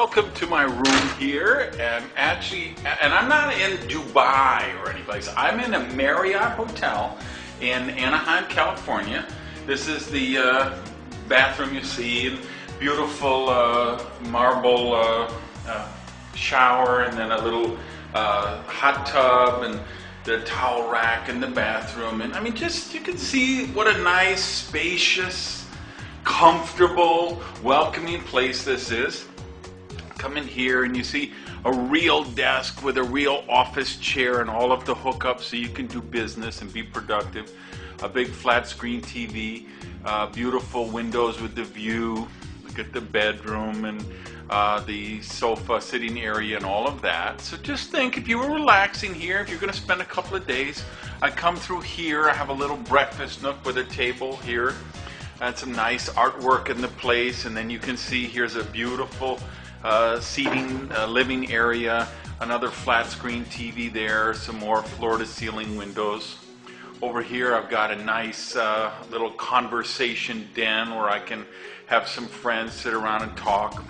welcome to my room here. And I'm not in Dubai or any place. I'm in a Marriott hotel in Anaheim, California. This is the bathroom you see, beautiful marble shower, and then a little hot tub, and the towel rack in the bathroom. And I mean, just you can see what a nice, spacious, comfortable, welcoming place this is. Come in here and you see a real desk with a real office chair and all of the hookups so you can do business and be productive. A big flat screen TV, beautiful windows with the view. Look at the bedroom and the sofa sitting area and all of that. So just think, if you were relaxing here, if you're going to spend a couple of days, I come through here. I have a little breakfast nook with a table here and some nice artwork in the place. And then you can see here's a beautiful seating living area, another flat screen TV there, some more floor to ceiling windows. Over here I've got a nice little conversation den where I can have some friends sit around and talk.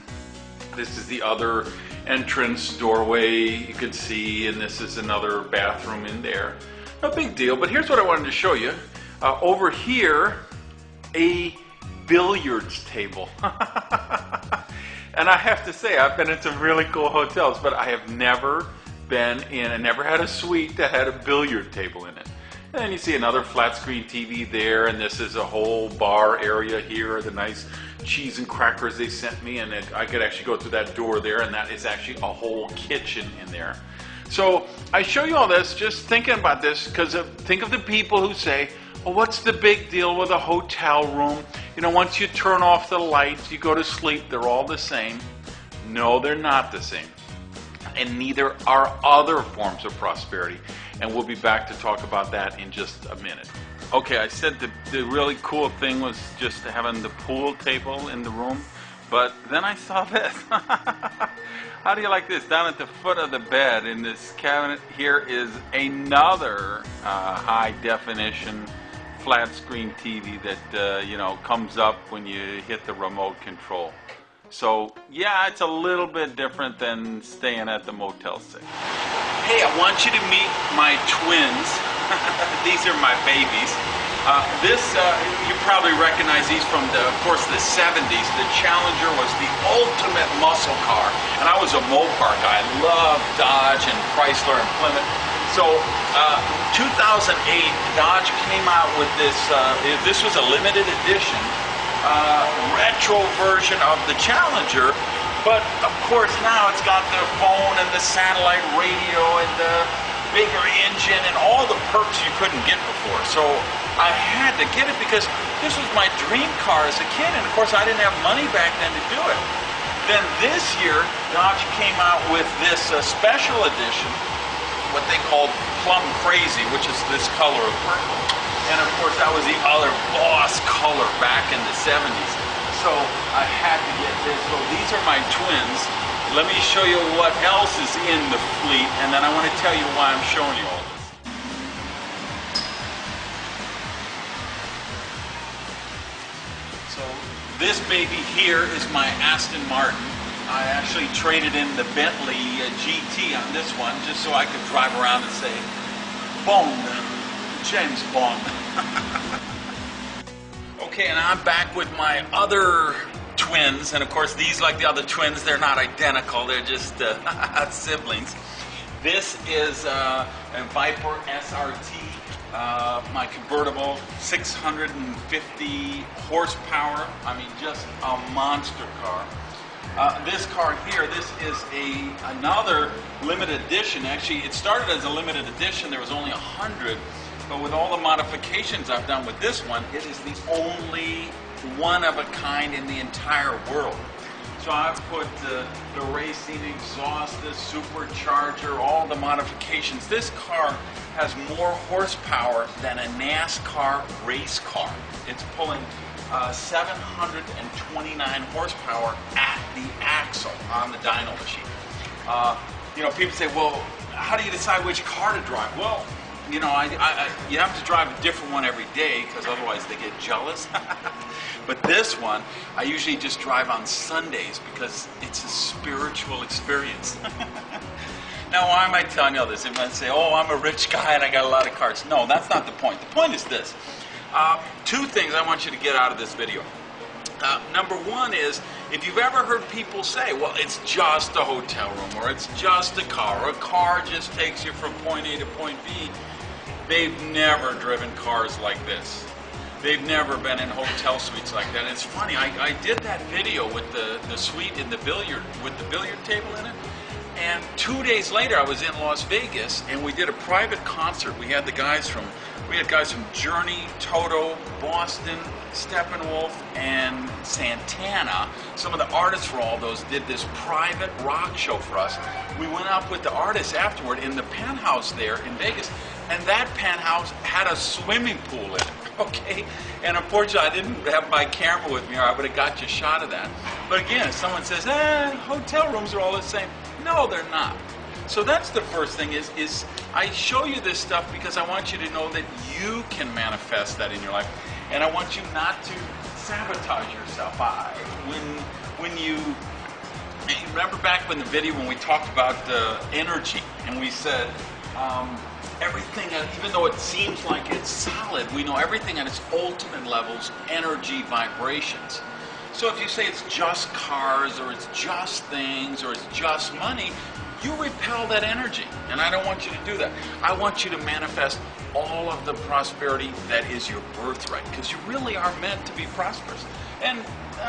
This is the other entrance doorway you can see, and this is another bathroom in there. No big deal, but here's what I wanted to show you. Over here, a billiards table. And I have to say, I've been in some really cool hotels, but I have never been in, and never had a suite that had a billiard table in it. And then you see another flat screen TV there, and this is a whole bar area here, the nice cheese and crackers they sent me, and I could actually go through that door there, and that is actually a whole kitchen in there. So I show you all this just thinking about this, because think of the people who say, well, what's the big deal with a hotel room? You know, once you turn off the lights, you go to sleep, they're all the same. No, they're not the same. And neither are other forms of prosperity. And we'll be back to talk about that in just a minute. Okay, I said the really cool thing was just having the pool table in the room, but then I saw this. How do you like this? Down at the foot of the bed in this cabinet here is another high definition flat screen TV that you know, comes up when you hit the remote control. So yeah, it's a little bit different than staying at the Motel 6. Hey, I want you to meet my twins. These are my babies. You probably recognize these from, of course, the 70s. The Challenger was the ultimate muscle car, and I was a Mopar guy. I loved Dodge and Chrysler and Plymouth. So 2008, Dodge came out with this, this was a limited edition retro version of the Challenger, but of course now it's got the phone and the satellite radio and the bigger engine and all the perks you couldn't get before. So I had to get it because this was my dream car as a kid, and of course I didn't have money back then to do it. Then this year Dodge came out with this special edition, what they called Plum Crazy, which is this color of purple. And of course that was the other boss color back in the 70s. So I had to get this. So these are my twins. Let me show you what else is in the fleet, and then I want to tell you why I'm showing you all this. So this baby here is my Aston Martin. I actually traded in the Bentley GT on this one just so I could drive around and say, Bond, James Bond. Okay, and I'm back with my other twins, and of course these, like the other twins, they're not identical, they're just siblings. This is a Viper SRT, my convertible, 650 horsepower. I mean, just a monster car. This car here, this is another limited edition. Actually, it started as a limited edition. There was only 100, but with all the modifications I've done with this one, it is the only one of a kind in the entire world. So I've put the racing exhaust, the supercharger, all the modifications. This car has more horsepower than a NASCAR race car. It's pulling 729 horsepower at the axle on the dyno machine. You know, people say, well, how do you decide which car to drive? Well, you know, you have to drive a different one every day because otherwise they get jealous. But this one, I usually just drive on Sundays because it's a spiritual experience. Now, why am I telling you all this? If I say, oh, I'm a rich guy and I got a lot of cars. No, that's not the point. The point is this. Two things I want you to get out of this video. Number one is, if you've ever heard people say, well, it's just a hotel room, or it's just a car just takes you from point A to point B, they've never driven cars like this. They've never been in hotel suites like that. And it's funny, I did that video with the suite in the billiard, with the billiard table in it. And 2 days later, I was in Las Vegas, and we did a private concert. We had guys from Journey, Toto, Boston, Steppenwolf, and Santana. Some of the artists for all those did this private rock show for us. We went up with the artists afterward in the penthouse there in Vegas, and that penthouse had a swimming pool in it. Okay, and unfortunately I didn't have my camera with me, or I would have got you a shot of that. But again, if someone says, hotel rooms are all the same. No, they're not. So that's the first thing is I show you this stuff because I want you to know that you can manifest that in your life. And I want you not to sabotage yourself. When you remember back when the video when we talked about energy, and we said everything, even though it seems like it's solid, we know everything at its ultimate levels, energy vibrations. So if you say it's just cars, or it's just things, or it's just money, you repel that energy. And I don't want you to do that. I want you to manifest all of the prosperity that is your birthright, because you really are meant to be prosperous. And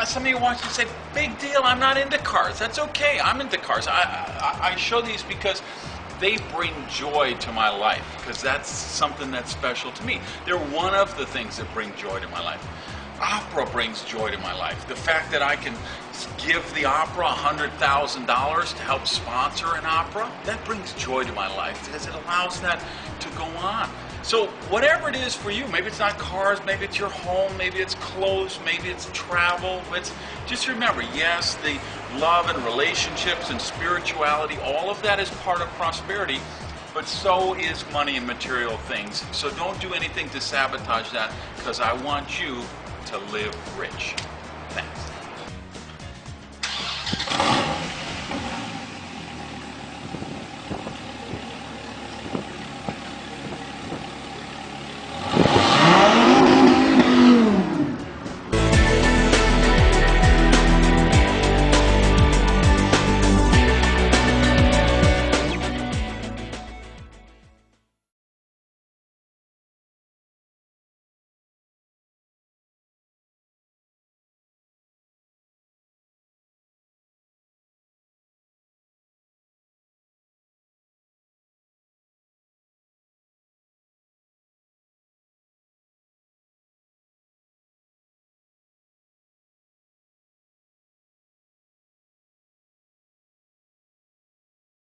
some of you want to say, big deal, I'm not into cars. That's okay, I'm into cars. I show these because they bring joy to my life, because that's something that's special to me. They're one of the things that bring joy to my life. Opera brings joy to my life. The fact that I can give the opera $100,000 to help sponsor an opera, that brings joy to my life because it allows that to go on. So whatever it is for you, maybe it's not cars, maybe it's your home, maybe it's clothes, maybe it's travel. Just remember, yes, the love and relationships and spirituality, all of that is part of prosperity, but so is money and material things. So don't do anything to sabotage that, because I want you to live rich. Thanks.